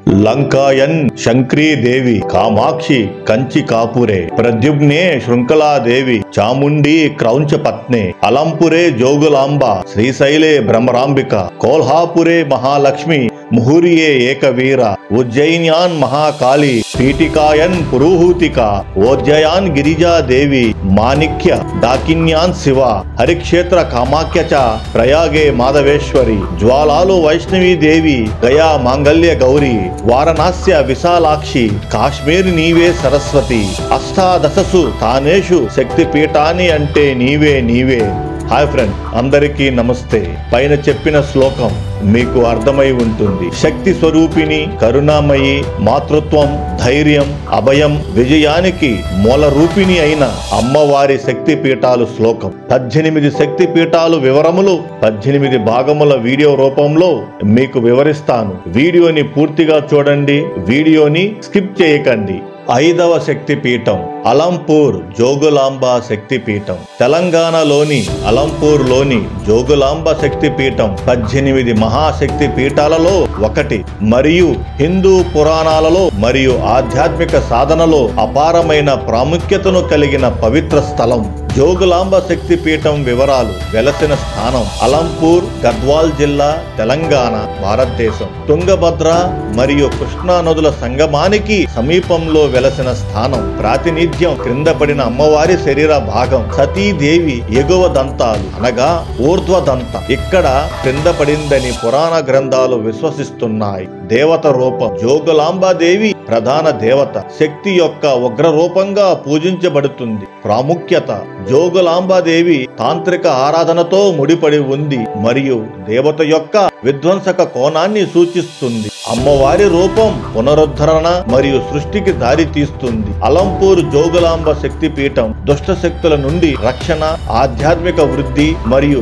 లంకాయన్ శంక్రీ దేవి కామాక్షి కంచి కాపురే ప్రద్యుమ్నే శృంఖలాదేవి చాముండి క్రౌంచ పత్నే అలంపురే జోగులాంబ శ్రీశైలే భ్రమరాంబిక కోల్హాపురే మహాలక్ష్మి ముహురియే ఏకవీర ఉజ్జయిన్యాన్ మహాకాళి పీఠికాయన్ పురుహూతిక ఓజ్జయాన్ గిరిజాదేవి మాణిక్య డాకిన్యాన్ శివ హరిక్షేత్ర కామాఖ్య చ ప్రయాగే మాధవేశ్వరి జ్వాలాలు వైష్ణవీదేవి గయా మాంగళ్య గౌరీ వారణాస్య విశాలాక్షి కాశ్మీర్ నీవే సరస్వతి అష్టాదశసు తానేషు శక్తి పీఠాని అంటే నీవే నీవే. హాయ్ ఫ్రెండ్, అందరికీ నమస్తే. పైన చెప్పిన శ్లోకం మీకు అర్థమై ఉంటుంది. శక్తి స్వరూపిణి, కరుణామయి, మాతృత్వం, ధైర్యం, అభయం, విజయానికి మూల రూపిణి అయిన అమ్మవారి శక్తి పీఠాలు శ్లోకం. 18 శక్తి పీఠాలు వివరములు 18 భాగముల వీడియో రూపంలో మీకు వివరిస్తాను. వీడియోని పూర్తిగా చూడండి, వీడియోని స్కిప్ చేయకండి. 5వ శక్తి పీఠం అలంపూర్ జోగులాంబ శక్తి పీఠం. తెలంగాణలోని అలంపూర్ లోని జోగులాంబ శక్తి పీఠం 18 మహాశక్తి పీఠాలలో ఒకటి మరియు హిందూ పురాణాలలో మరియు ఆధ్యాత్మిక సాధనలో అపారమైన ప్రాముఖ్యతను కలిగిన పవిత్ర స్థలం. జోగులాంబ శక్తి పీఠం వివరాలు. వెలసిన స్థానం అలంపూర్, గద్వాల్ జిల్లా, తెలంగాణ, భారతదేశం. తుంగభద్ర మరియు కృష్ణా నదుల సంగమానికి సమీపంలో వెలసిన స్థానం. ప్రాతినిధ్యం క్రింద పడిన అమ్మవారి శరీర భాగం సతీదేవి ఎగువ దంతాలు అనగా ఊర్ధ్వదంత ఇక్కడ క్రింద పడిందని పురాణ గ్రంథాలు విశ్వసిస్తున్నాయి. దేవత రూపం జోగులాంబాదేవి ప్రధాన దేవత. శక్తి యొక్క ఉగ్ర రూపంగా పూజించబడుతుంది. ప్రాముఖ్యత జోగులాంబాదేవి తాంత్రిక ఆరాధనతో ముడిపడి ఉంది మరియు దేవత యొక్క విధ్వంసక కోణాన్ని సూచిస్తుంది. అమ్మవారి రూపం పునరుద్ధరణ మరియు సృష్టికి దారి తీస్తుంది. అలంపూర్ జోగులాంబ శక్తి పీఠం దుష్ట శక్తుల నుండి రక్షణ, ఆధ్యాత్మిక వృద్ధి మరియు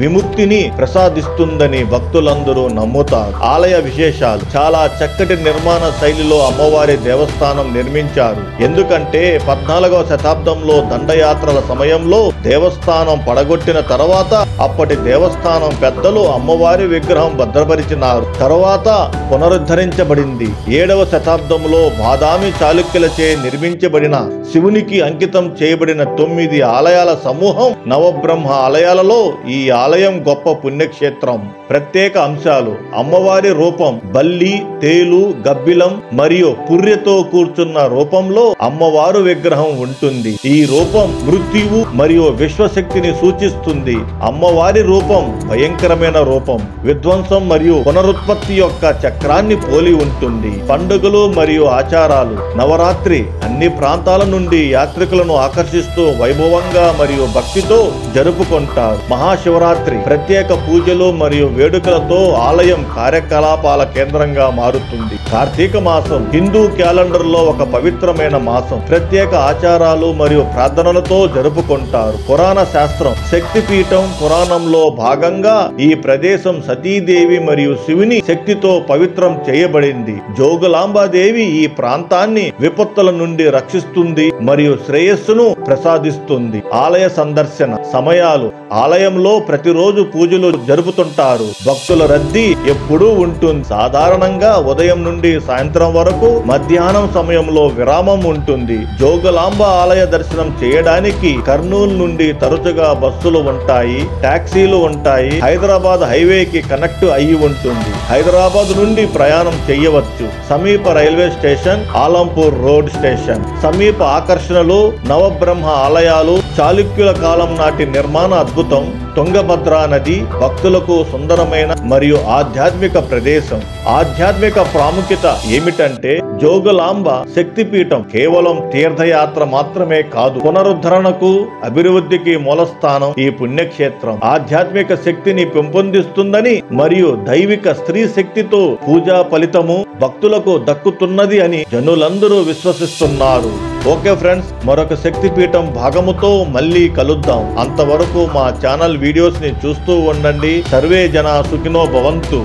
విముక్తిని ప్రసాదిస్తుందని భక్తులందరూ నమ్ముతారు. ఆలయ విశేషాలు. చాలా చక్కటి నిర్మాణ శైలిలో అమ్మవారి దేవస్థానం నిర్మించారు. ఎందుకంటే 14వ శతాబ్దంలో దండయాత్రల సమయంలో దేవస్థానం పడగొట్టిన తర్వాత అప్పటి దేవస్థానం పెద్దలు అమ్మవారి విగ్రహం భద్రపరిచినారు. తర్వాత పునరుద్ధరించబడింది. 7వ శతాబ్దంలో బాదామి చాళుక్యులచే నిర్మించబడిన శివునికి అంకితం చేయబడిన 9 ఆలయాల సమూహం నవబ్రహ్మ ఆలయాలలో ఈ ఆలయం గొప్ప పుణ్యక్షేత్రం. ప్రత్యేక అంశాలు. అమ్మవారి రూపం బల్లి, తేలు, గబ్బిలం మరియు పుర్రెతో కూర్చున్న రూపంలో అమ్మవారు విగ్రహం ఉంటుంది. ఈ రూపం మృత్యువు మరియు విశ్వశక్తిని సూచిస్తుంది. అమ్మవారి రూపం భయంకరమైన రూపం, విధ్వంసం మరియు పునరుత్పత్తి యొక్క చక్రాన్ని పోలి ఉంటుంది. పండుగలు మరియు ఆచారాలు. నవరాత్రి అన్ని ప్రాంతాల నుండి యాత్రికులను ఆకర్షిస్తూ వైభవంగా మరియు భక్తితో జరుపుకుంటారు. మహాశివరాత్రి ప్రత్యేక పూజలు మరియు వేడుకలతో ఆలయం కార్యకలాపాల కేంద్రంగా మారుతుంది. కార్తీక మాసం హిందూ క్యాలెండర్ లో ఒక పవిత్రమైన మాసం. ప్రత్యేక ఆచారాలు మరియు ప్రార్థనలతో జరుపుకుంటారు. పురాణ శాస్త్రం. శక్తిపీఠం పురాణంలో భాగంగా ఈ ప్రదేశం సతీదేవి మరియు శివుని శక్తితో పవిత్రం చేయబడింది. జోగులాంబాదేవి ఈ ప్రాంతాన్ని విపత్తుల నుండి రక్షిస్తుంది మరియు శ్రేయస్సును ప్రసాదిస్తుంది. ఆలయ సందర్శన సమయాలు. ఆలయంలో ప్రతిరోజు పూజలు జరుపుతుంటారు. భక్తుల రద్దీ ఎప్పుడూ ఉంటుంది. సాధారణంగా ఉదయం నుండి సాయంత్రం వరకు, మధ్యాహ్నం సమయంలో విరామం ఉంటుంది. జోగులాంబ ఆలయ దర్శనం చేయడానికి కర్నూలు నుండి తరచుగా బస్సులు ఉంటాయి, టాక్సీలు ఉంటాయి. హైదరాబాద్ హైవేకి కనెక్ట్ అయ్యి ఉంటుంది. హైదరాబాద్ నుండి ప్రయాణం చేయవచ్చు. సమీప railway station Alampur road station. సమీప ఆకర్షణలు నవబ్రహ్మ ఆలయాలు. చాళుక్యుల కాలం నాటి నిర్మాణ అద్భుతం. తుంగభద్రా నది భక్తులకు సుందరమైన మరియు ఆధ్యాత్మిక ప్రదేశం. ఆధ్యాత్మిక ప్రాముఖ్యత ఏమిటంటే జోగులాంబ శక్తిపీఠం కేవలం తీర్థయాత్ర మాత్రమే కాదు, పునరుద్ధరణకు, అభివృద్ధికి మూలస్థానం. ఈ పుణ్యక్షేత్రం ఆధ్యాత్మిక శక్తిని పెంపొందిస్తుందని మరియు దైవిక స్త్రీ శక్తితో పూజా ఫలితము భక్తులకు దక్కుతున్నది అని జనులందరూ విశ్వసిస్తున్నారు. ఓకే ఫ్రెండ్స్, మరొక శక్తిపీఠం భాగముతో మళ్ళీ కలుద్దాం. అంతవరకు మా ఛానల్ వీడియోస్ ని చూస్తూ ఉండండి. సర్వే జన సుఖినో భవంతు.